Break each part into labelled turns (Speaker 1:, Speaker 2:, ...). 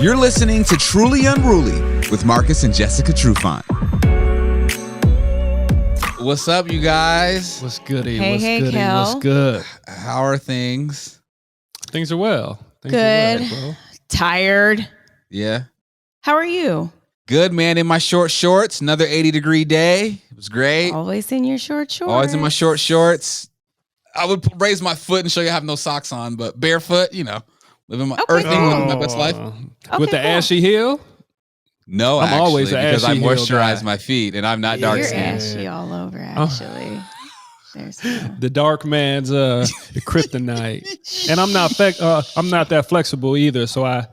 Speaker 1: You're listening to Truly Unruly with Marcus and Jessica Trufant. What's up, you guys?
Speaker 2: What's goody?
Speaker 3: Hey,
Speaker 2: What's
Speaker 3: Kel.
Speaker 2: What's good?
Speaker 1: How are things?
Speaker 2: Things are well.
Speaker 3: Good.
Speaker 2: Bro.
Speaker 3: Tired.
Speaker 1: Yeah.
Speaker 3: How are you?
Speaker 1: Good, man. In my short shorts. Another 80-degree day. It was great.
Speaker 3: Always in your short shorts.
Speaker 1: Always in my short shorts. I would raise my foot and show you I have no socks on, but barefoot, living my living my best life.
Speaker 2: With the ashy heel?
Speaker 1: No,
Speaker 2: I'm
Speaker 1: actually,
Speaker 2: always an
Speaker 1: because I
Speaker 2: ashy heel
Speaker 1: moisturize
Speaker 2: guy.
Speaker 1: my feet and I'm not dark
Speaker 3: You're
Speaker 1: skinned.
Speaker 3: ashy all over, actually. There's
Speaker 2: The dark man's kryptonite. And I'm not that flexible either, so I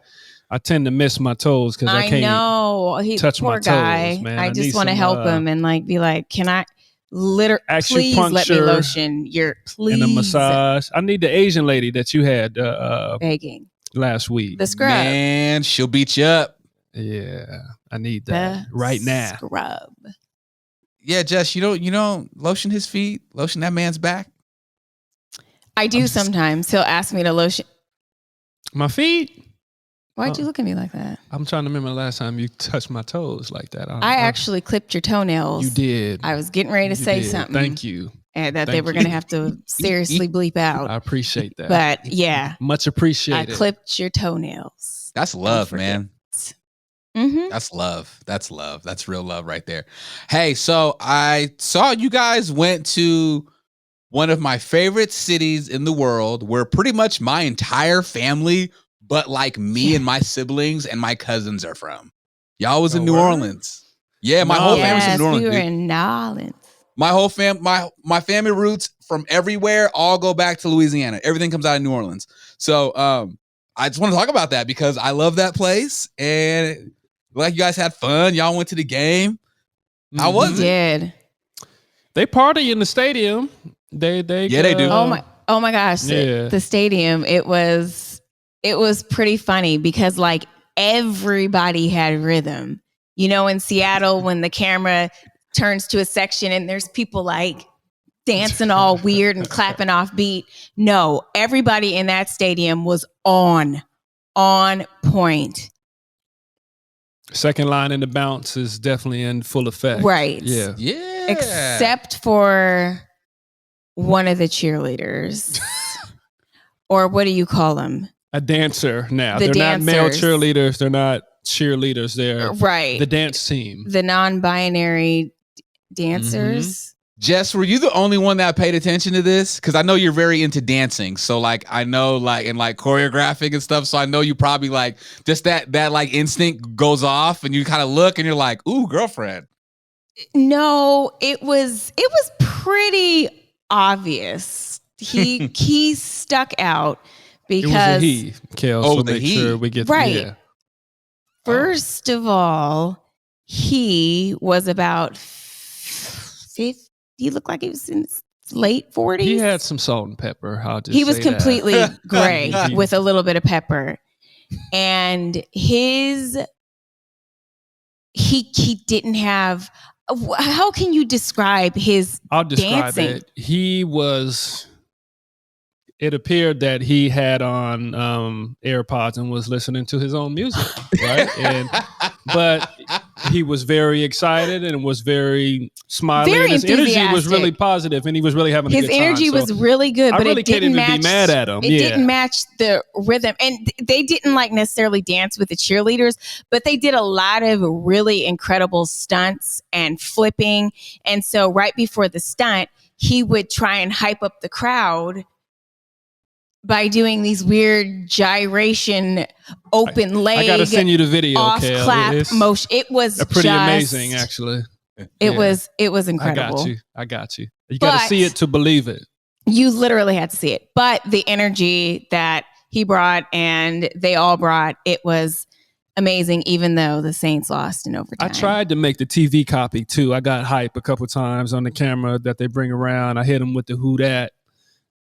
Speaker 2: tend to miss my toes because I can't touch
Speaker 3: poor
Speaker 2: my
Speaker 3: guy.
Speaker 2: toes, man.
Speaker 3: I just want to help him and be like, can I please let me lotion your please
Speaker 2: and a massage. I need the Asian lady that you had
Speaker 3: begging
Speaker 2: last week.
Speaker 3: the scrub.
Speaker 1: Man, she'll beat you up.
Speaker 2: Yeah, I need that right now.
Speaker 3: Scrub.
Speaker 1: Yeah, Jess, you don't lotion his feet, lotion that man's back.
Speaker 3: I do sometimes. He'll ask me to lotion
Speaker 2: My feet?
Speaker 3: Why'd you look at me like that?
Speaker 2: I'm trying to remember the last time you touched my toes like that.
Speaker 3: I actually clipped your toenails.
Speaker 2: You did.
Speaker 3: I was getting ready to say something.
Speaker 2: Thank you.
Speaker 3: And that they were going to have to seriously bleep out.
Speaker 2: I appreciate that.
Speaker 3: But yeah.
Speaker 2: Much appreciated.
Speaker 3: I clipped your toenails.
Speaker 1: That's love, man.
Speaker 3: Mm-hmm.
Speaker 1: That's love. That's love. That's real love right there. Hey, so I saw you guys went to one of my favorite cities in the world where pretty much my entire family, but like me and my siblings and my cousins are from. Y'all was in New Orleans. Yeah, my whole family's from New Orleans.
Speaker 3: We were in New Orleans.
Speaker 1: My whole my family roots from everywhere all go back to Louisiana. Everything comes out of New Orleans. So I just want to talk about that because I love that place and like you guys had fun. Y'all went to the game. How was it?
Speaker 3: Did.
Speaker 2: They party in the stadium. They do.
Speaker 3: Oh my gosh.
Speaker 2: Yeah.
Speaker 3: The stadium, it was pretty funny because like everybody had rhythm. In Seattle when the camera turns to a section and there's people like dancing all weird and clapping off beat. No, everybody in that stadium was on point.
Speaker 2: Second line in the bounce is definitely in full effect.
Speaker 3: Right.
Speaker 2: Yeah.
Speaker 3: Except for one of the cheerleaders. Or what do you call them?
Speaker 2: A dancer now.
Speaker 3: They're
Speaker 2: not male cheerleaders. They're not cheerleaders. They're
Speaker 3: right.
Speaker 2: The dance team.
Speaker 3: The non-binary dancers.
Speaker 1: Mm-hmm. Jess, were you the only one that paid attention to this? Because I know you're very into dancing. So like I know like and like choreographing and stuff. So I know you probably like just that like instinct goes off and you kind of look and you're like, ooh, girlfriend.
Speaker 3: No, it was pretty obvious. He stuck out because
Speaker 2: it was a he, Kel, so make sure we get
Speaker 3: right.
Speaker 2: Yeah.
Speaker 3: First of all, he was about 50. He looked like he was in his late 40s.
Speaker 2: He had some salt and pepper.
Speaker 3: He was completely gray with a little bit of pepper. And he didn't have, how can you describe his
Speaker 2: I'll describe
Speaker 3: dancing?
Speaker 2: It appeared that he had on AirPods and was listening to his own music, right? But he was very excited and was very smiling.
Speaker 3: Very
Speaker 2: his energy
Speaker 3: enthusiastic.
Speaker 2: was really positive, and he was really having a good time.
Speaker 3: His energy was really good, but
Speaker 2: really
Speaker 3: it didn't match.
Speaker 2: Be mad at him.
Speaker 3: It didn't match the rhythm, and they didn't like necessarily dance with the cheerleaders, but they did a lot of really incredible stunts and flipping. And so, right before the stunt, he would try and hype up the crowd by doing these weird gyration, open leg.
Speaker 2: I gotta send you the video.
Speaker 3: Off
Speaker 2: Kel.
Speaker 3: clap motion. It was
Speaker 2: pretty amazing, actually.
Speaker 3: It was incredible.
Speaker 2: I got you. You got to see it to believe it.
Speaker 3: You literally had to see it. But the energy that he brought and they all brought, it was amazing, even though the Saints lost in overtime.
Speaker 2: I tried to make the TV copy too. I got hype a couple times on the camera that they bring around. I hit them with the who dat.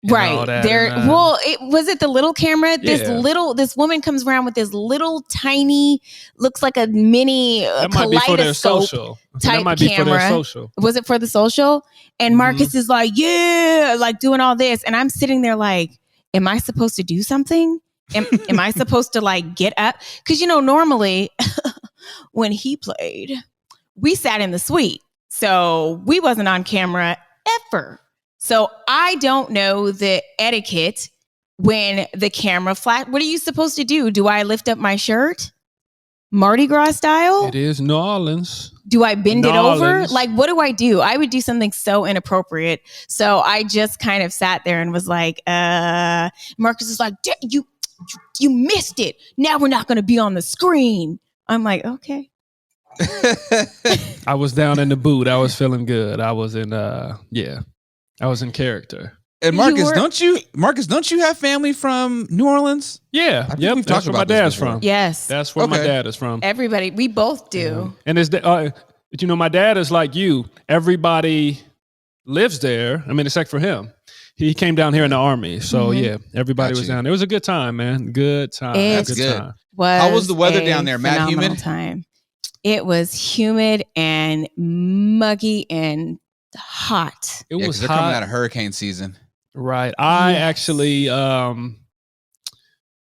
Speaker 3: Right there. Well, was it the little camera? This woman comes around with this little tiny, looks like a mini kaleidoscope type camera. Was it for the social? And Marcus is like, yeah, like doing all this. And I'm sitting there like, am I supposed to do something? Am I supposed to like get up? Because, you know, normally when he played, we sat in the suite. So we wasn't on camera ever. So I don't know the etiquette when the camera flash. What are you supposed to do? Do I lift up my shirt? Mardi Gras style?
Speaker 2: It is New Orleans.
Speaker 3: Do I bend
Speaker 2: New
Speaker 3: it over?
Speaker 2: Orleans.
Speaker 3: Like, what do I do? I would do something so inappropriate. So I just kind of sat there and was like, Marcus is like, you missed it. Now we're not going to be on the screen. I'm like, okay.
Speaker 2: I was down in the boot. I was feeling good. I was in, I was in character.
Speaker 1: And Marcus, don't you have family from New Orleans?
Speaker 2: Yeah, yep.
Speaker 1: we've
Speaker 2: That's
Speaker 1: talked
Speaker 2: where my
Speaker 1: about this
Speaker 2: dad's
Speaker 1: before.
Speaker 2: from.
Speaker 3: Yes.
Speaker 2: That's where my dad is from.
Speaker 3: Everybody, we both do.
Speaker 2: And it's you know, my dad is like you. Everybody lives there. I mean, except for him. He came down here in the army. So yeah, everybody was down there. It was a good time, man. Good time.
Speaker 1: That's good.
Speaker 2: Time.
Speaker 1: How was the weather down there? Mad humid?
Speaker 3: Time. It was humid and muggy and hot.
Speaker 2: It was
Speaker 1: they're
Speaker 2: hot.
Speaker 1: coming out of hurricane season.
Speaker 2: Right. I actually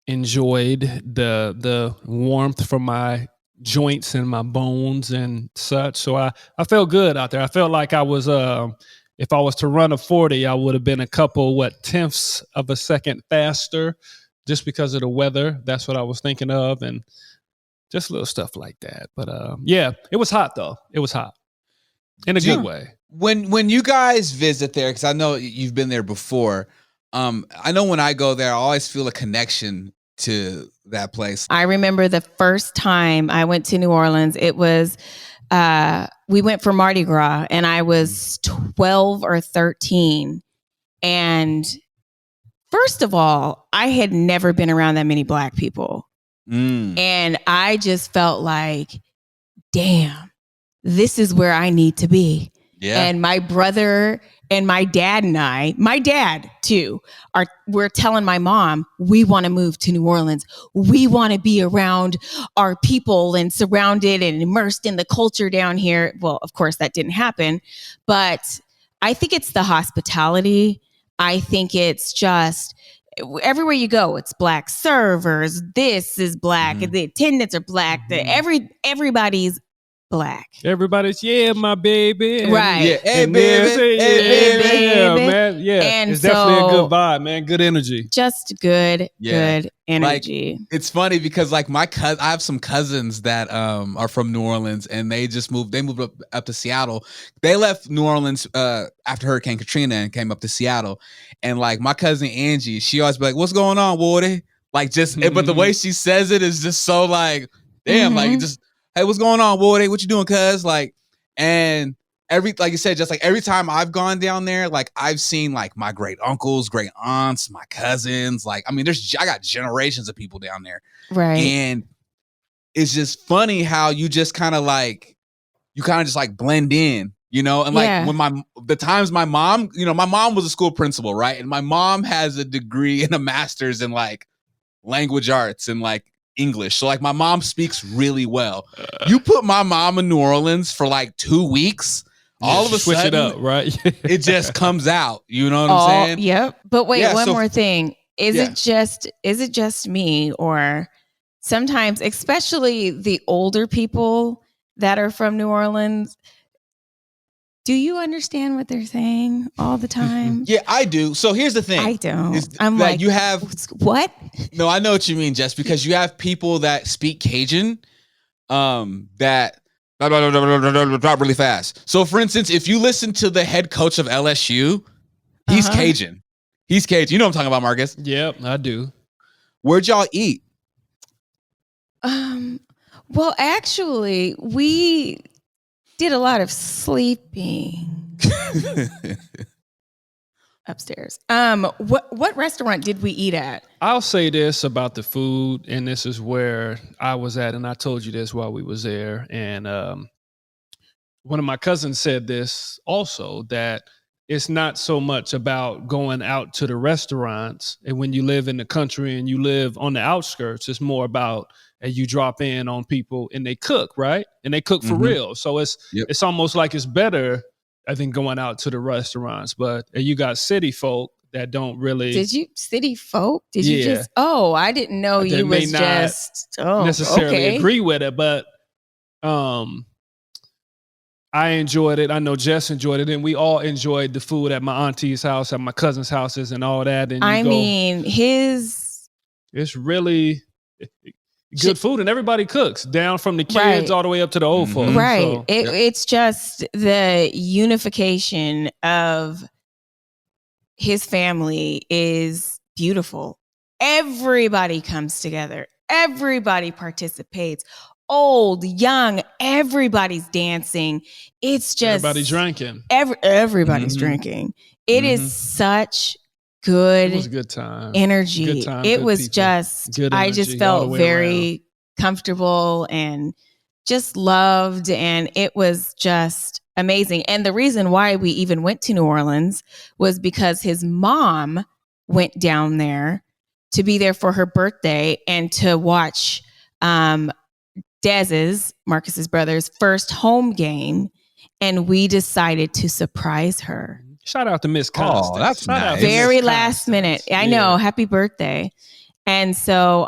Speaker 2: enjoyed the warmth from my joints and my bones and such. So I felt good out there. I felt like I was if I was to run a 40, I would have been a couple tenths of a second faster just because of the weather. That's what I was thinking of, and just little stuff like that. But yeah, it was hot though. It was hot in a good way.
Speaker 1: When you guys visit there, because I know you've been there before, I know when I go there, I always feel a connection to that place.
Speaker 3: I remember the first time I went to New Orleans, it was, we went for Mardi Gras and I was 12 or 13. And first of all, I had never been around that many Black people. And I just felt like, damn, this is where I need to be. Yeah. And my brother and my dad and my dad too, we're telling my mom, we want to move to New Orleans. We want to be around our people and surrounded and immersed in the culture down here. Well, of course that didn't happen, but I think it's the hospitality. I think it's just everywhere you go, it's Black servers. This is Black. The attendants are Black. Everybody's Black.
Speaker 2: Everybody's my baby.
Speaker 3: Right.
Speaker 1: Yeah, hey baby.
Speaker 2: Hey baby. Yeah, man. Yeah.
Speaker 3: And
Speaker 2: it's definitely a good vibe, man. Good energy.
Speaker 3: Just good energy.
Speaker 1: Like, it's funny because like I have some cousins that are from New Orleans and they moved up to Seattle. They left New Orleans after Hurricane Katrina and came up to Seattle. And like my cousin Angie, she always be like, "What's going on, Woody?" Like just but the way she says it is just so like, damn, like just, "Hey, what's going on, Woody? What you doing, cuz?" Like, and like you said, just like every time I've gone down there, like I've seen like my great uncles, great aunts, my cousins. Like, I mean, I got generations of people down there.
Speaker 3: Right.
Speaker 1: And it's just funny how you just kind of just like blend in, you know? And like when the times my mom, you know, my mom was a school principal, right? And my mom has a degree and a master's in like language arts and like English. So like my mom speaks really well. You put my mom in New Orleans for like 2 weeks, all of a
Speaker 2: switch
Speaker 1: sudden,
Speaker 2: it up, right?
Speaker 1: it just comes out. You know what I'm saying?
Speaker 3: Yep. But wait, one more thing. Is it just me, or sometimes, especially the older people that are from New Orleans, do you understand what they're saying all the time?
Speaker 1: Yeah, I do. So here's the thing.
Speaker 3: I don't. I'm like,
Speaker 1: you have
Speaker 3: what?
Speaker 1: No, I know what you mean, Jess, because you have people that speak Cajun, that drop really fast. So for instance, if you listen to the head coach of LSU, he's Cajun. He's Cajun. You know what I'm talking about, Marcus?
Speaker 2: Yep, I do.
Speaker 1: Where'd y'all eat?
Speaker 3: Well, actually, we did a lot of sleeping upstairs. What restaurant did we eat at?
Speaker 2: I'll say this about the food, and this is where I was at, and I told you this while we was there. And one of my cousins said this also, that it's not so much about going out to the restaurants, and when you live in the country and you live on the outskirts, it's more about you drop in on people and they cook, right? And they cook for real. So it's almost like it's better, I think, going out to the restaurants. But you got city folk that don't really
Speaker 3: Did you city folk? Did you
Speaker 2: Yeah.
Speaker 3: just? Oh, I didn't know
Speaker 2: They
Speaker 3: you
Speaker 2: may
Speaker 3: was
Speaker 2: not
Speaker 3: just
Speaker 2: necessarily
Speaker 3: okay.
Speaker 2: agree with it, but I enjoyed it. I know Jess enjoyed it, and we all enjoyed the food at my auntie's house, at my cousin's houses, and all that. And
Speaker 3: I mean,
Speaker 2: it's really good food, and everybody cooks, down from the kids
Speaker 3: Right.
Speaker 2: all the way up to the old folks.
Speaker 3: Right.
Speaker 2: So,
Speaker 3: It's just the unification of his family is beautiful. Everybody comes together. Everybody participates. Old, young, everybody's dancing. It's just
Speaker 2: everybody drinking.
Speaker 3: Everybody's drinking. It is such good.
Speaker 2: It was a good time.
Speaker 3: Energy.
Speaker 2: Good time,
Speaker 3: it
Speaker 2: good
Speaker 3: was
Speaker 2: people.
Speaker 3: just.
Speaker 2: Good
Speaker 3: I
Speaker 2: energy
Speaker 3: just
Speaker 2: all the
Speaker 3: felt
Speaker 2: way
Speaker 3: very comfortable and just loved, and it was just amazing. And the reason why we even went to New Orleans was because his mom went down there to be there for her birthday and to watch Marcus's brother's first home game, and we decided to surprise her.
Speaker 2: Shout out to Miss Constance.
Speaker 1: Oh, that's
Speaker 2: Shout out
Speaker 1: nice.
Speaker 2: to Miss
Speaker 3: Very last
Speaker 2: Constance.
Speaker 3: minute. I know. Happy birthday. And so,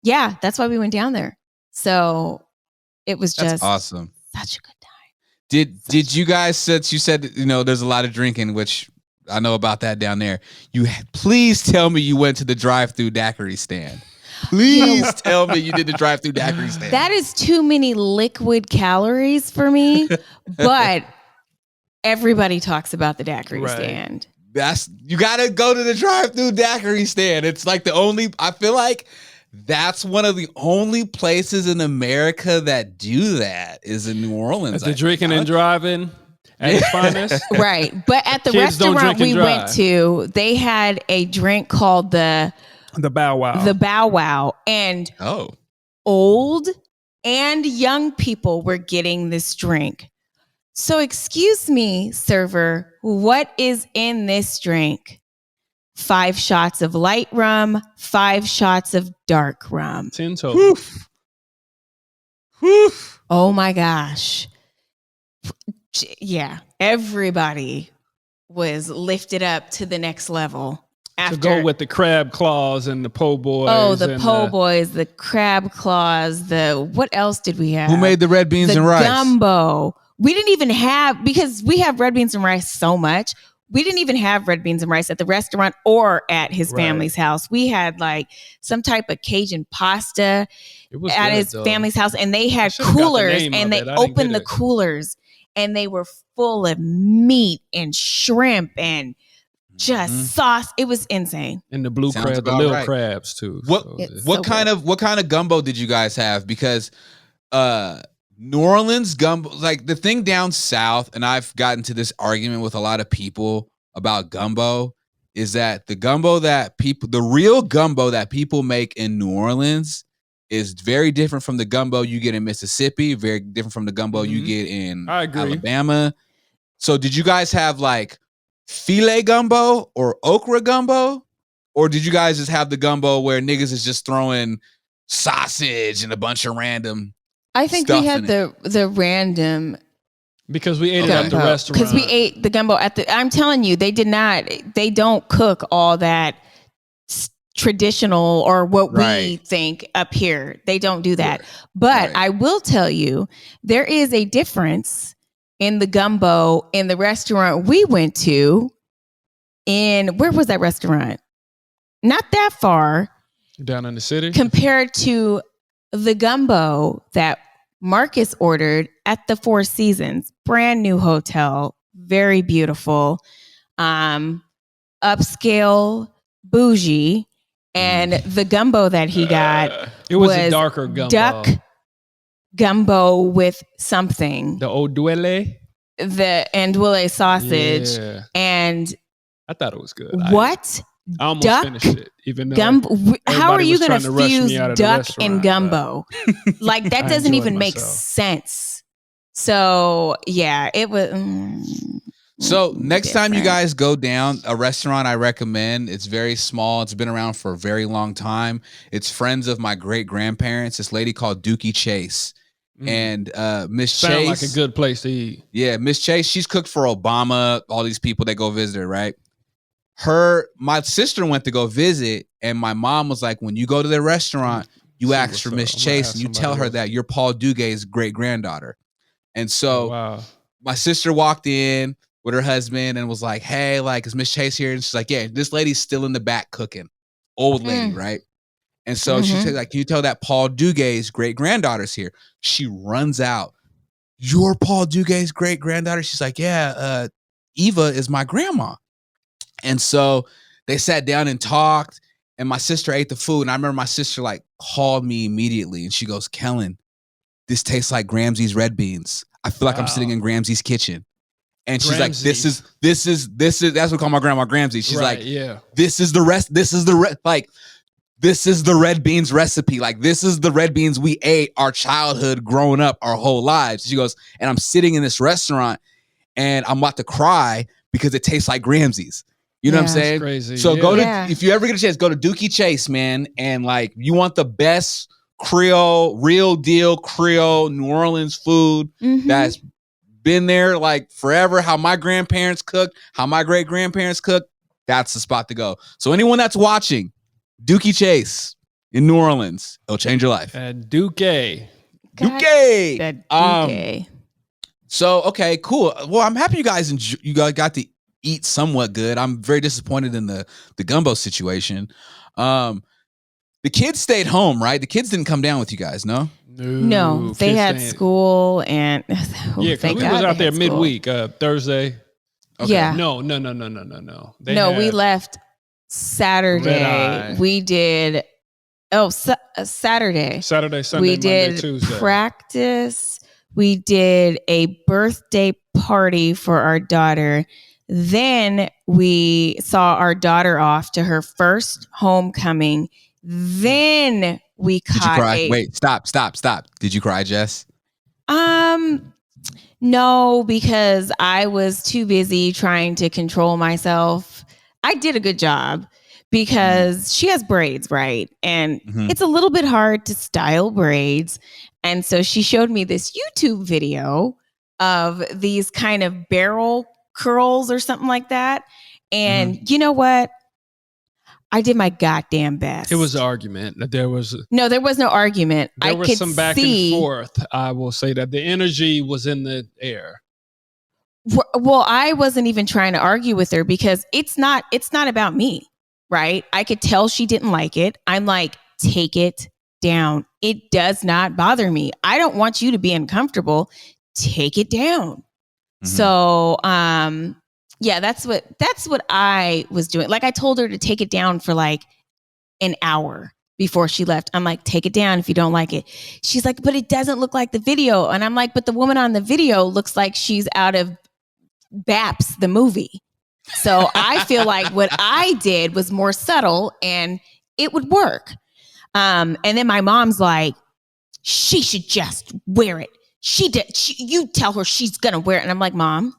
Speaker 3: yeah, that's why we went down there. So it was
Speaker 1: That's
Speaker 3: just
Speaker 1: awesome.
Speaker 3: such a good time.
Speaker 1: Did you guys, since you said, there's a lot of drinking, which I know about that down there, please tell me you went to the drive-through daiquiri stand. Please tell me you did the drive-through daiquiri stand.
Speaker 3: That is too many liquid calories for me, but everybody talks about the daiquiri stand.
Speaker 1: You gotta go to the drive-through daiquiri stand. It's like I feel like that's one of the only places in America that do that is in New Orleans.
Speaker 2: The drinking and driving at its finest.
Speaker 3: Right. But at the
Speaker 2: Kids don't
Speaker 3: restaurant
Speaker 2: drink and
Speaker 3: we went
Speaker 2: drive.
Speaker 3: to, they had a drink called the
Speaker 2: Bow Wow.
Speaker 3: The Bow Wow. And old and young people were getting this drink. So excuse me, server, what is in this drink? 5 shots of light rum, 5 shots of dark rum.
Speaker 2: 10 total.
Speaker 3: Oh my gosh. Yeah. Everybody was lifted up to the next level.
Speaker 2: To go with the crab claws and the po' boys.
Speaker 3: Oh, the po' boys, the crab claws, what else did we have?
Speaker 1: Who made the red beans and rice?
Speaker 3: Gumbo. We didn't even have, because we have red beans and rice so much, we didn't even have red beans and rice at the restaurant or at his family's house. We had like some type of Cajun pasta at his family's house, and they had coolers, and they opened the coolers, and they were full of meat and shrimp and just sauce. It was insane.
Speaker 2: And the blue crab, the little crabs too.
Speaker 1: What kind of gumbo did you guys have? Because New Orleans gumbo, like the thing down south, and I've gotten to this argument with a lot of people about gumbo, is that the real gumbo that people make in New Orleans is very different from the gumbo you get in Mississippi, very different from the gumbo you get in Alabama. So did you guys have like filet gumbo or okra gumbo? Or did you guys just have the gumbo where niggas is just throwing sausage and a bunch of random
Speaker 3: I think we had the random,
Speaker 2: because we ate it at the restaurant.
Speaker 3: Because we ate the gumbo I'm telling you, they don't cook all that traditional or what we think up here. They don't do that. But I will tell you, there is a difference in the gumbo in the restaurant we went to where was that restaurant? Not that far.
Speaker 2: Down in the city?
Speaker 3: Compared to the gumbo that Marcus ordered at the Four Seasons, brand new hotel, very beautiful, upscale, bougie, and the gumbo that he got
Speaker 2: it was a darker gumbo.
Speaker 3: Duck gumbo with something.
Speaker 2: The ondouelle?
Speaker 3: The andouille sausage.
Speaker 2: Yeah.
Speaker 3: And
Speaker 2: I thought it was good.
Speaker 3: What?
Speaker 2: I almost finished it, even though
Speaker 3: how are you going to fuse duck and
Speaker 2: gumbo?
Speaker 3: Like that doesn't even make sense. So yeah, it was.
Speaker 1: So next time you guys go down, a restaurant I recommend, it's very small. It's been around for a very long time. It's friends of my great grandparents. This lady called Dookie Chase. And Miss Chase.
Speaker 2: Sound like a good place to eat.
Speaker 1: Yeah, Miss Chase, she's cooked for Obama, all these people that go visit her, right? my sister went to go visit, and my mom was like, when you go to the restaurant, you ask for Miss Chase and you tell her that you're Paul Duguay's great granddaughter. And so my sister walked in with her husband and was like, hey, like, is Miss Chase here? And she's like, yeah, this lady's still in the back cooking. Old lady, right? And so she said, like, can you tell that Paul Duguay's great granddaughter's here? She runs out. You're Paul Duguay's great granddaughter? She's like, yeah, Eva is my grandma. And so they sat down and talked, and my sister ate the food. And I remember my sister like called me immediately, and she goes, Kellen, this tastes like Gramsci's red beans. I feel like I'm sitting in Gramsci's kitchen. And she's like, this is, that's what we call my grandma Gramsci. She's like, this is the red beans recipe. Like, this is the red beans we ate our childhood, growing up, our whole lives. She goes, and I'm sitting in this restaurant and I'm about to cry because it tastes like Gramsci's. You know what I'm saying?
Speaker 2: Crazy.
Speaker 1: So go to, if you ever get a chance, go to Dookie Chase, man. And like, you want the best Creole, real deal Creole New Orleans food that's been there like forever. How my grandparents cooked, how my great grandparents cooked. That's the spot to go. So anyone that's watching, Dookie Chase in New Orleans, it'll change your life.
Speaker 2: Dookie.
Speaker 1: So okay, cool. Well, I'm happy you guys got to eat somewhat good. I'm very disappointed in the gumbo situation. The kids stayed home, right? The kids didn't come down with you guys, no?
Speaker 3: No, they had school, and
Speaker 2: we was out there midweek, Thursday.
Speaker 1: Okay.
Speaker 3: Yeah.
Speaker 2: No.
Speaker 3: We left Saturday. We did Saturday,
Speaker 2: Sunday,
Speaker 3: we did
Speaker 2: Monday, Tuesday.
Speaker 3: Practice. We did a birthday party for our daughter. Then we saw our daughter off to her first homecoming. Then we caught.
Speaker 1: Did you cry? Wait, stop. Did you cry, Jess?
Speaker 3: No, because I was too busy trying to control myself. I did a good job because she has braids, right? And it's a little bit hard to style braids. And so she showed me this YouTube video of these kind of barrel curls or something like that. And you know what? I did my goddamn best.
Speaker 2: It was an argument. There was
Speaker 3: no argument.
Speaker 2: There was some back and forth. I will say that the energy was in the air.
Speaker 3: Well, I wasn't even trying to argue with her because it's not about me, right? I could tell she didn't like it. I'm like, take it down. It does not bother me. I don't want you to be uncomfortable. Take it down. So, yeah, that's what I was doing. Like, I told her to take it down for like an hour before she left. I'm like, take it down if you don't like it. She's like, but it doesn't look like the video. And I'm like, but the woman on the video looks like she's out of Baps, the movie. So I feel like what I did was more subtle and it would work. And then my mom's like, she should just wear it. You tell her she's going to wear it. And I'm like, Mom,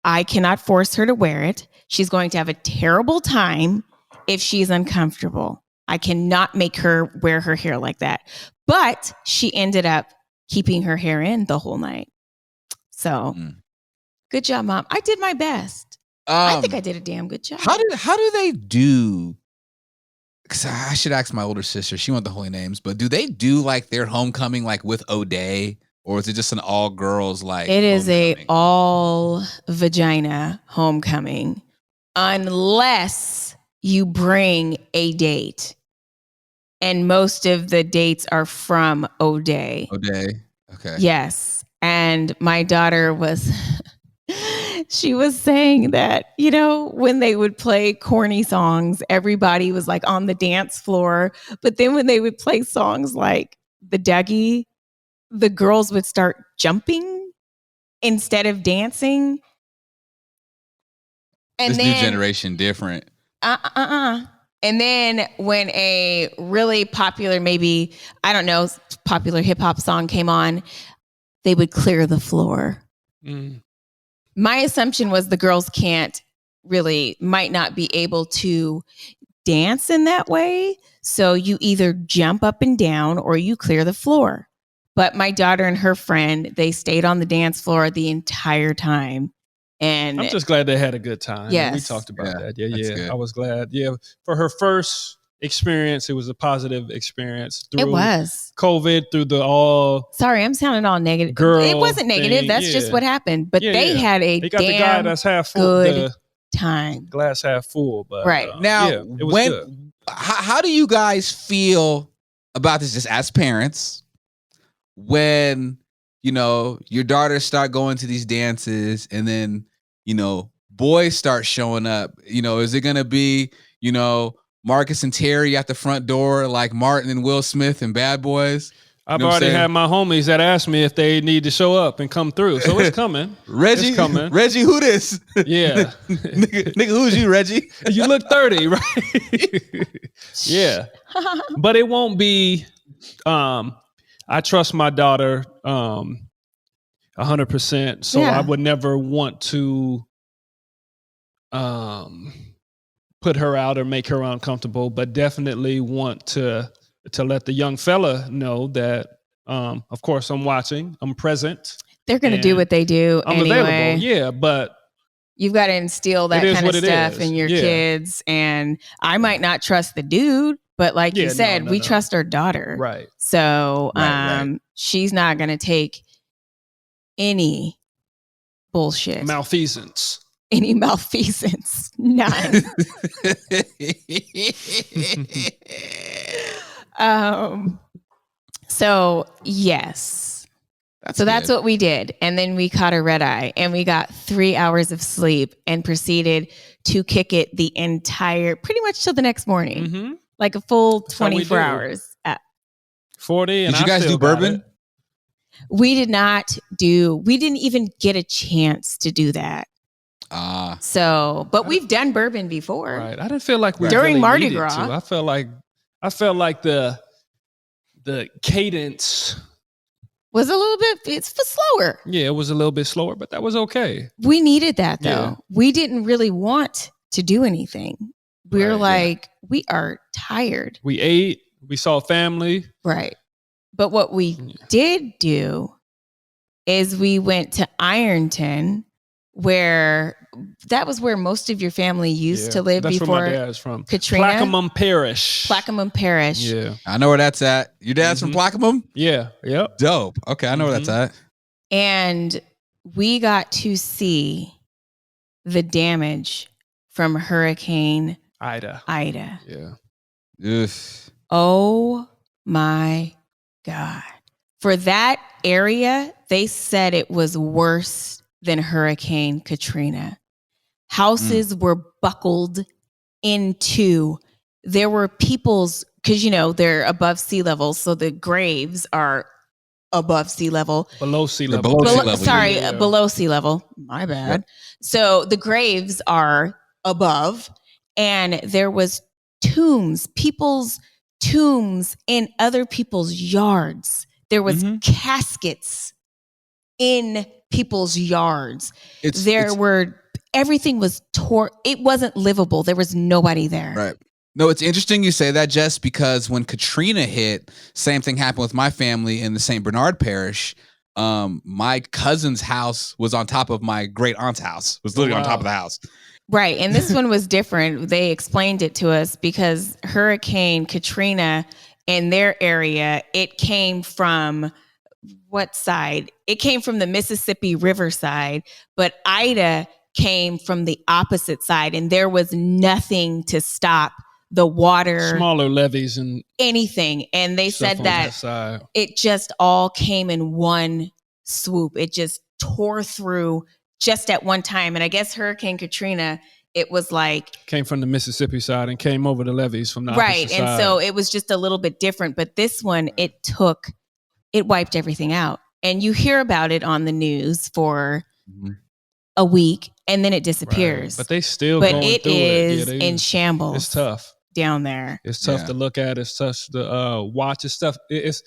Speaker 3: I cannot force her to wear it. She's going to have a terrible time if she's uncomfortable. I cannot make her wear her hair like that. But she ended up keeping her hair in the whole night. So good job, Mom. I did my best. I think I did a damn good job.
Speaker 1: How do they do? Because I should ask my older sister. She wants the holy names, but do they do like their homecoming like with O'Day? Or is it just an all girls like?
Speaker 3: It is a all vagina homecoming, unless you bring a date, and most of the dates are from O'Day.
Speaker 1: Okay.
Speaker 3: Yes, and my daughter was. She was saying that, you know, when they would play corny songs, everybody was like on the dance floor. But then when they would play songs like the Dougie, the girls would start jumping instead of dancing. And
Speaker 1: this new generation different.
Speaker 3: And then when a really popular, maybe, I don't know, popular hip hop song came on, they would clear the floor. My assumption was the girls might not be able to dance in that way. So you either jump up and down or you clear the floor. But my daughter and her friend, they stayed on the dance floor the entire time And
Speaker 2: I'm just glad they had a good time.
Speaker 3: Yes.
Speaker 2: We talked about that. Yeah.
Speaker 1: good.
Speaker 2: I was glad. Yeah. For her first experience, it was a positive experience.
Speaker 3: it was.
Speaker 2: COVID, through the all
Speaker 3: Sorry, I'm sounding all negative.
Speaker 2: girl
Speaker 3: It wasn't negative.
Speaker 2: thing.
Speaker 3: That's just
Speaker 2: Yeah.
Speaker 3: what happened. But they had a
Speaker 2: They got the guy
Speaker 3: damn
Speaker 2: that's half full,
Speaker 3: good
Speaker 2: the
Speaker 3: time.
Speaker 2: glass half full. But
Speaker 3: Right.
Speaker 1: Now,
Speaker 2: it was good.
Speaker 1: how do you guys feel about this just as parents when, your daughters start going to these dances and then, boys start showing up? Is it going to be, Marcus and Terry at the front door like Martin and Will Smith and Bad Boys?
Speaker 2: I've already had my homies that asked me if they need to show up and come through. So it's coming.
Speaker 1: Reggie,
Speaker 2: it's coming.
Speaker 1: Reggie, who this?
Speaker 2: Yeah.
Speaker 1: nigga, who's you, Reggie?
Speaker 2: You look 30, right? Yeah. But it won't be, I trust my daughter 100%. So I would never want to put her out or make her uncomfortable, but definitely want to let the young fella know that, of course, I'm watching, I'm present.
Speaker 3: They're going to do what they do
Speaker 2: I'm
Speaker 3: anyway.
Speaker 2: available, yeah, but
Speaker 3: you've got to instill that kind of stuff in your kids. And I might not trust the dude, but like you said, we trust our daughter.
Speaker 2: Right.
Speaker 3: So she's not going to take any bullshit.
Speaker 2: Malfeasance.
Speaker 3: Any malfeasance. None. So yes. That's what we did. And then we caught a red eye and we got 3 hours of sleep and proceeded to kick it the entire, pretty much till the next morning.
Speaker 2: Mm-hmm.
Speaker 3: Like a full 24 hours.
Speaker 2: 40. And
Speaker 1: did you guys do bourbon?
Speaker 3: We didn't even get a chance to do that. But we've done bourbon before.
Speaker 2: Right. I didn't feel like we
Speaker 3: during
Speaker 2: really
Speaker 3: Mardi
Speaker 2: needed
Speaker 3: Gras.
Speaker 2: to. I felt like the cadence
Speaker 3: was a little bit, it's slower.
Speaker 2: Yeah, it was a little bit slower, but that was okay.
Speaker 3: We needed that though. Yeah. We didn't really want to do anything. We were we are tired.
Speaker 2: We ate, we saw family.
Speaker 3: Right. But what we did do is we went to Ironton, where that was where most of your family used to live before.
Speaker 2: That's where my dad's from.
Speaker 3: Katrina.
Speaker 2: Plaquemine Parish.
Speaker 3: Yeah.
Speaker 1: I know where that's at. Your dad's from Plaquemine?
Speaker 2: Yeah. Yep.
Speaker 1: Dope. Okay, I know where that's at.
Speaker 3: And we got to see the damage from Hurricane
Speaker 2: Ida.
Speaker 1: Yeah. Oof.
Speaker 3: Oh my God. For that area, they said it was worse than Hurricane Katrina. Houses were buckled into. There were people's, because they're above sea level, so the graves are above sea level.
Speaker 2: Below sea level.
Speaker 3: Below sea level. My bad. Yep. So the graves are above, and there was people's tombs in other people's yards. There was caskets in people's yards. Everything was torn. It wasn't livable. There was nobody there.
Speaker 1: Right. No, it's interesting you say that, Jess, because when Katrina hit, same thing happened with my family in the St. Bernard Parish. My cousin's house was on top of my great aunt's house. It was literally on top of the house.
Speaker 3: Right. And this one was different. They explained it to us because Hurricane Katrina in their area, it came from what side? It came from the Mississippi River side, but Ida came from the opposite side, and there was nothing to stop the water.
Speaker 2: Smaller levees and
Speaker 3: anything. And they said that it just all came in one swoop. It just tore through just at one time. And I guess Hurricane Katrina, it was
Speaker 2: came from the Mississippi side and came over the levees from the opposite side.
Speaker 3: And so it was just a little bit different. But this one, it wiped everything out. And you hear about it on the news for a week, and then it disappears.
Speaker 2: Right. But they still going through it.
Speaker 3: But it is in shambles.
Speaker 2: It's tough
Speaker 3: down there.
Speaker 2: It's tough to look at. It's tough to watch. It's tough. It's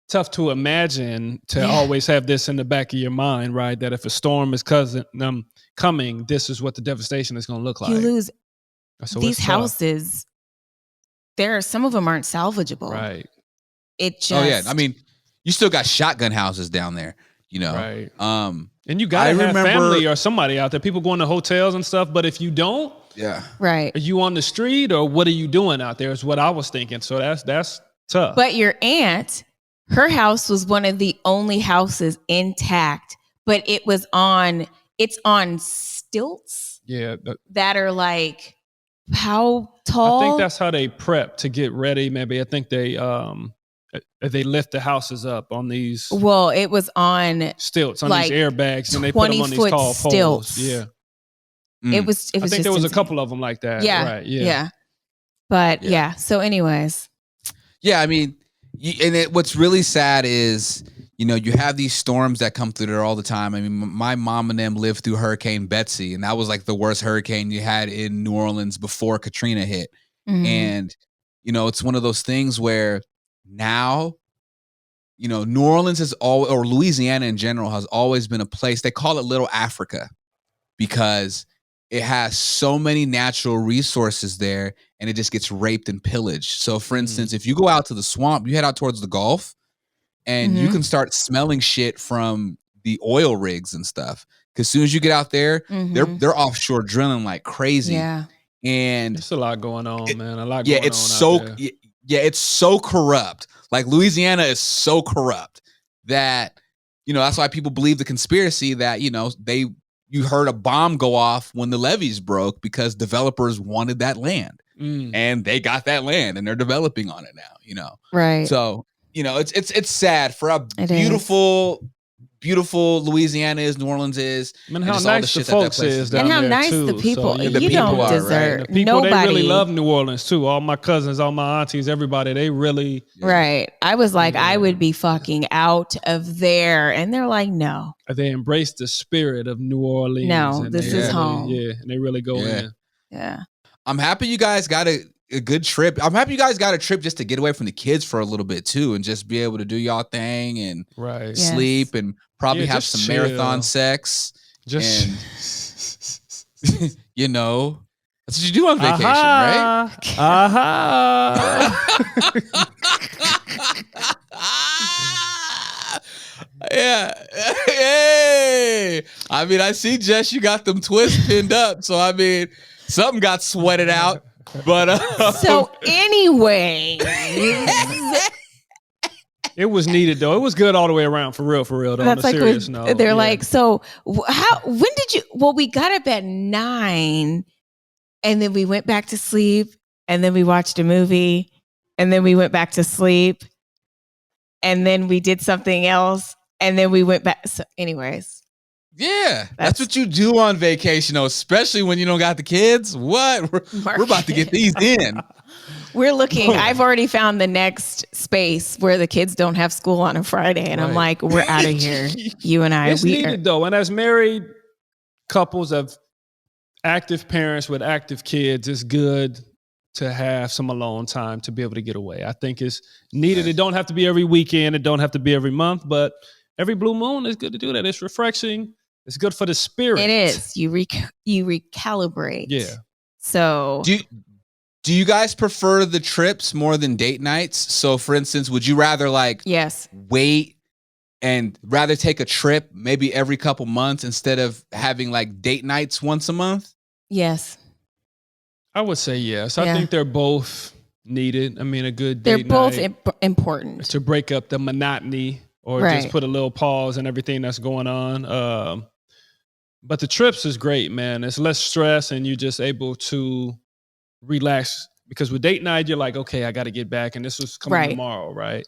Speaker 2: tough to imagine to always have this in the back of your mind, right? That if a storm is coming, this is what the devastation is going to look like.
Speaker 3: You lose these houses. Some of them aren't salvageable.
Speaker 2: Right.
Speaker 3: It just.
Speaker 1: Oh yeah. I mean, you still got shotgun houses down there,
Speaker 2: Right. And you gotta have family or somebody out there. People going to hotels and stuff. But if you don't,
Speaker 3: right,
Speaker 2: are you on the street or what are you doing out there? Is what I was thinking. So that's tough.
Speaker 3: But your aunt, her house was one of the only houses intact, but it's on stilts.
Speaker 2: Yeah,
Speaker 3: that are like how tall?
Speaker 2: I think that's how they prep to get ready. Maybe I think they lift the houses up on these.
Speaker 3: Well, it was on
Speaker 2: stilts, on these airbags, and they put them on these tall
Speaker 3: stilts.
Speaker 2: poles. Yeah,
Speaker 3: it was.
Speaker 2: I think there was a couple of them like that.
Speaker 3: Yeah,
Speaker 2: right. Yeah.
Speaker 3: But yeah. So, anyways.
Speaker 1: Yeah, I mean, what's really sad is, you have these storms that come through there all the time. I mean, my mom and them lived through Hurricane Betsy, and that was like the worst hurricane you had in New Orleans before Katrina hit.
Speaker 3: Mm-hmm.
Speaker 1: And, it's one of those things where now, New Orleans or Louisiana in general has always been a place, they call it Little Africa because it has so many natural resources there and it just gets raped and pillaged. So for instance, if you go out to the swamp, you head out towards the Gulf, and you can start smelling shit from the oil rigs and stuff. Because as soon as you get out there, they're offshore drilling like crazy.
Speaker 3: Yeah.
Speaker 1: And
Speaker 2: there's a lot going on, man. A lot
Speaker 1: going
Speaker 2: on.
Speaker 1: It's so corrupt. Like Louisiana is so corrupt that, that's why people believe the conspiracy that, you heard a bomb go off when the levees broke because developers wanted that land. And they got that land and they're developing on it now,
Speaker 3: Right.
Speaker 1: So, it's sad for how beautiful Louisiana is, New Orleans is.
Speaker 2: I mean, how nice the folks is down there,
Speaker 3: and how nice
Speaker 2: too.
Speaker 3: the people.
Speaker 2: So,
Speaker 3: you don't deserve.
Speaker 2: Right? The people,
Speaker 3: nobody.
Speaker 2: They really love New Orleans too. All my cousins, all my aunties, everybody. They really.
Speaker 3: Right. I was like, I would be fucking out of there, and they're like, no.
Speaker 2: They embrace the spirit of New Orleans.
Speaker 3: No, this is home.
Speaker 2: Yeah, and they really go in.
Speaker 3: Yeah.
Speaker 1: I'm happy you guys got a good trip. I'm happy you guys got a trip just to get away from the kids for a little bit too, and just be able to do y'all thing and sleep and probably have some marathon sex.
Speaker 2: Just
Speaker 1: and, that's what you do on vacation, right? Yeah. Hey. I mean, I see, Jess, you got them twists pinned up. So, I mean, something got sweated out. But
Speaker 3: so anyway,
Speaker 2: it was needed though. It was good all the way around, for real. Though,
Speaker 3: that's
Speaker 2: on a
Speaker 3: like
Speaker 2: serious note.
Speaker 3: They're like, so when did you? Well, we got up at 9, and then we went back to sleep, and then we watched a movie, and then we went back to sleep, and then we did something else, and then we went back. So, anyways.
Speaker 1: Yeah, that's what you do on vacation, though, especially when you don't got the kids. What? We're about to get these in.
Speaker 3: We're looking. I've already found the next space where the kids don't have school on a Friday, and I'm like, we're out of here. You and I.
Speaker 2: It's needed though, and as married couples of active parents with active kids, it's good to have some alone time to be able to get away. I think it's needed. It don't have to be every weekend. It don't have to be every month, but every blue moon is good to do that. It's refreshing. It's good for the spirit.
Speaker 3: It is. You recalibrate.
Speaker 2: Yeah.
Speaker 3: So
Speaker 1: do you guys prefer the trips more than date nights? So for instance, would you rather wait and rather take a trip maybe every couple months instead of having like date nights once a month?
Speaker 3: Yes.
Speaker 2: I would say yes. I think they're both needed. I mean, a good date
Speaker 3: night. They're both important.
Speaker 2: To break up the monotony or just put a little pause in everything that's going on. But the trips is great, man. It's less stress and you're just able to relax, because with date night, you're like, okay, I got to get back and this was coming tomorrow, right?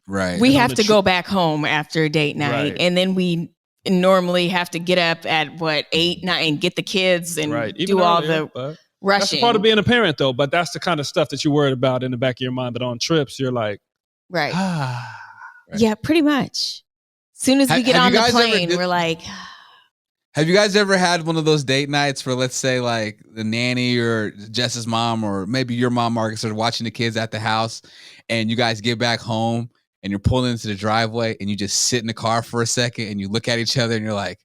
Speaker 1: Right.
Speaker 3: We have to go back home after date night, and then we normally have to get up at 8, 9 and get the kids and do all the rushing.
Speaker 2: That's part of being a parent though, but that's the kind of stuff that you're worried about in the back of your mind. But on trips, you're like,
Speaker 3: yeah, pretty much. Soon as we get on the plane, we're like,
Speaker 1: have you guys ever had one of those date nights where, let's say, like the nanny or Jess's mom or maybe your mom, Marcus, are watching the kids at the house, and you guys get back home and you're pulling into the driveway and you just sit in the car for a second and you look at each other and you're like,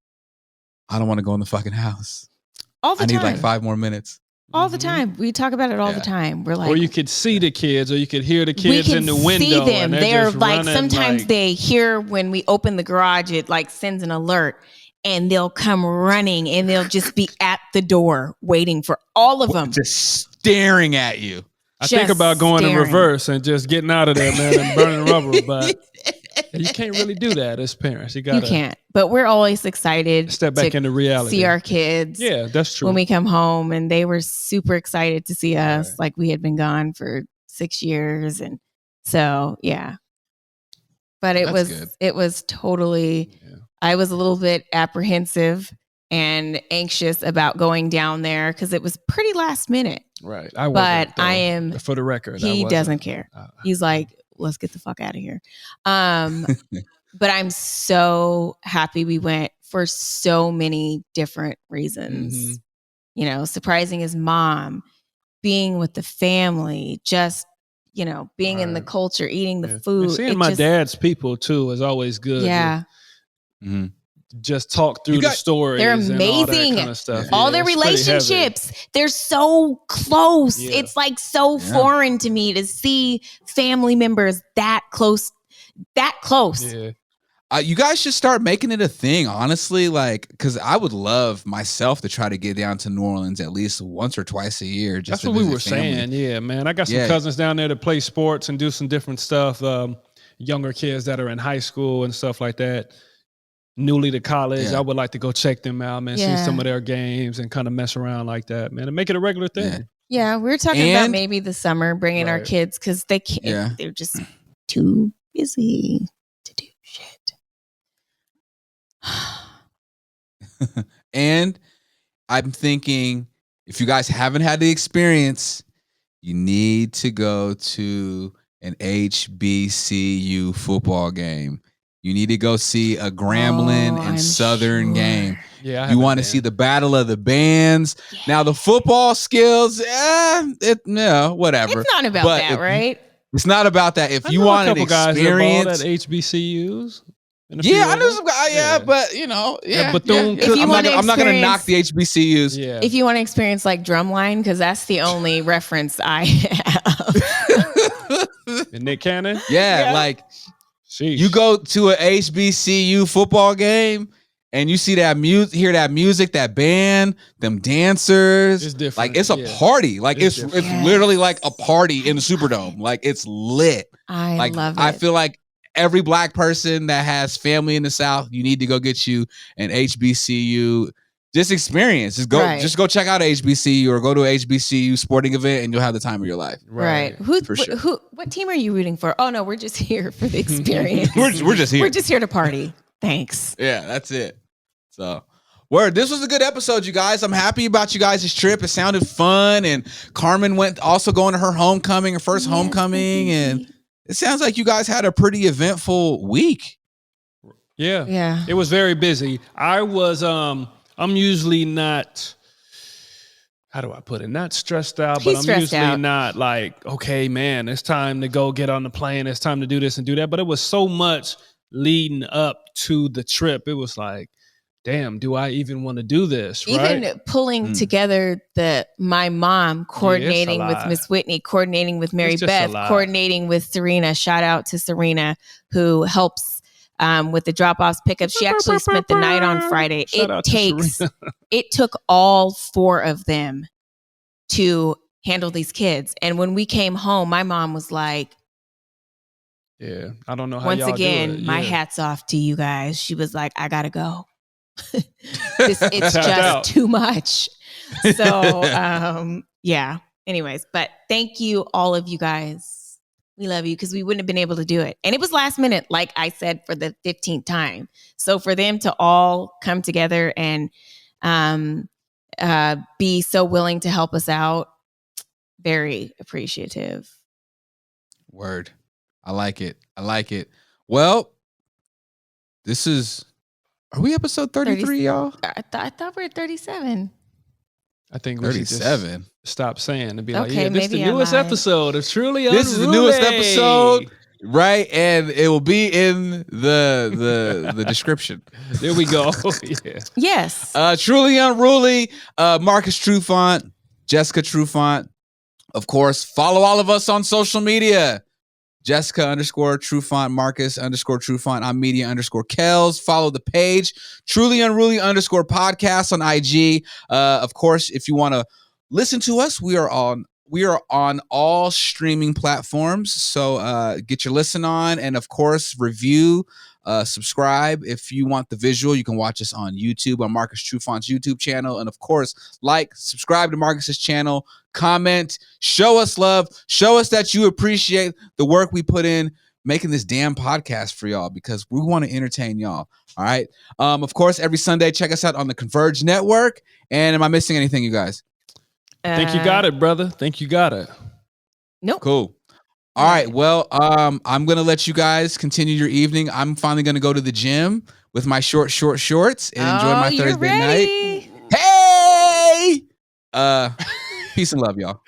Speaker 1: I don't want to go in the fucking house.
Speaker 3: All the time.
Speaker 1: I need like 5 more minutes.
Speaker 3: All the time. We talk about it all the time. We're like,
Speaker 2: or you could see the kids, or you could hear the kids in the window.
Speaker 3: We can see them.
Speaker 2: They're
Speaker 3: like, sometimes they hear when we open the garage, it like sends an alert. and they'll come running and they'll just be at the door waiting for all of them.
Speaker 1: Just staring at you.
Speaker 2: I think about going in reverse and just getting out of there, man, and burning rubber, but you can't really do that as parents. You
Speaker 3: can't. But we're always excited
Speaker 2: step back into reality.
Speaker 3: See our kids.
Speaker 2: Yeah, that's true.
Speaker 3: When we come home, and they were super excited to see us, right. Like we had been gone for 6 years, and so yeah. But it was totally. Yeah. I was a little bit apprehensive and anxious about going down there because it was pretty last minute.
Speaker 2: Right.
Speaker 3: But I am,
Speaker 2: for the record,
Speaker 3: he doesn't care. He's like, let's get the fuck out of here. But I'm so happy we went for so many different reasons. Mm-hmm. You know, surprising his mom, being with the family, just, you know, being in the culture, eating the food.
Speaker 2: And seeing my dad's people too is always good.
Speaker 3: Yeah.
Speaker 2: Mm-hmm. Just talk through the stories.
Speaker 3: They're amazing.
Speaker 2: And all that kind of stuff.
Speaker 3: All their relationships, they're so close. Yeah. It's like so foreign to me to see family members that close.
Speaker 2: Yeah.
Speaker 1: You guys should start making it a thing, honestly. Like, because I would love myself to try to get down to New Orleans at least once or twice a year. Just
Speaker 2: That's what we were saying. Yeah, man. I got some cousins down there that play sports and do some different stuff. Younger kids that are in high school and stuff like that. Newly to college, I would like to go check them out, man. See some of their games and kind of mess around like that, man, and make it a regular thing.
Speaker 3: Yeah, we were talking about maybe the summer bringing our kids because they can't. Yeah. They're just too busy to do shit.
Speaker 1: And I'm thinking, if you guys haven't had the experience, you need to go to an HBCU football game. You need to go see a Grambling and Southern game.
Speaker 2: Yeah,
Speaker 1: you want to see the battle of the bands. Yeah. Now the football skills, whatever.
Speaker 3: It's not about that, right?
Speaker 1: It's not about that. If you want an experience
Speaker 2: at HBCUs.
Speaker 1: Yeah, I know some guys. But you know,
Speaker 2: Bethune.
Speaker 3: If you
Speaker 1: I'm not going to knock the HBCUs.
Speaker 2: Yeah.
Speaker 3: If you want to experience like Drumline, because that's the only reference I have.
Speaker 2: And Nick Cannon.
Speaker 1: Yeah, like.
Speaker 2: Sheesh.
Speaker 1: You go to an HBCU football game and you see that hear that music, that band, them dancers.
Speaker 2: It's different.
Speaker 1: Like it's a party. Like it's literally like a party in the Superdome. Like it's lit.
Speaker 3: I love it.
Speaker 1: I feel like every Black person that has family in the South, you need to go get you an HBCU. Just experience. Just go check out HBCU or go to a HBCU sporting event and you'll have the time of your life.
Speaker 3: Right. What team are you rooting for? Oh no, we're just here for the experience.
Speaker 1: we're just here.
Speaker 3: We're just here to party. Thanks.
Speaker 1: Yeah, that's it. So, word. This was a good episode, you guys. I'm happy about you guys' trip. It sounded fun, and Carmen went also going to her homecoming, her first homecoming, and it sounds like you guys had a pretty eventful week.
Speaker 2: Yeah. It was very busy. I'm usually not, how do I put it? Not stressed out, but I'm usually not like, okay, man, it's time to go get on the plane. It's time to do this and do that. But it was so much leading up to the trip. It was like, damn, do I even want to do this?
Speaker 3: Even pulling together my mom, coordinating with Miss Whitney, coordinating with Mary Beth, coordinating with Serena. Shout out to Serena, who helps with the drop-offs, pickups. She actually spent the night on Friday. It took all 4 of them to handle these kids. And when we came home, my mom was like,
Speaker 2: yeah, I don't know how
Speaker 3: once
Speaker 2: y'all
Speaker 3: again,
Speaker 2: do it.
Speaker 3: My hat's off to you guys. She was like, I gotta go. It's just too much. So, anyways, but thank you, all of you guys. We love you because we wouldn't have been able to do it. And it was last minute, like I said, for the 15th time. So for them to all come together and be so willing to help us out, very appreciative.
Speaker 1: Word. I like it. Well, are we episode 33, y'all?
Speaker 3: I thought we were 37.
Speaker 2: I think we 37. Should just stop saying and be like, this is the newest episode. It's truly
Speaker 1: This is the newest episode, right? And it will be in the description.
Speaker 2: There we go.
Speaker 3: Yes.
Speaker 1: Truly Unruly, Marcus Trufant, Jessica Trufant. Of course, follow all of us on social media. Jessica _Trufant, Marcus _Trufant. I'm media _Kells. Follow the page, Truly Unruly _podcast on IG. Of course, if you want to listen to us, we are on all streaming platforms. So get your listen on, and of course, review, subscribe. If you want the visual, you can watch us on YouTube on Marcus Trufant's YouTube channel. And of course, subscribe to Marcus's channel, comment, show us love, show us that you appreciate the work we put in making this damn podcast for y'all, because we want to entertain y'all. All right. Of course, every Sunday, check us out on the Converge Network. And am I missing anything, you guys?
Speaker 2: Think you got it, brother. Think you got it.
Speaker 3: Nope.
Speaker 1: Cool. All right. Well, I'm going to let you guys continue your evening. I'm finally going to go to the gym with my short shorts and enjoy my Thursday night. Hey! Peace and love, y'all.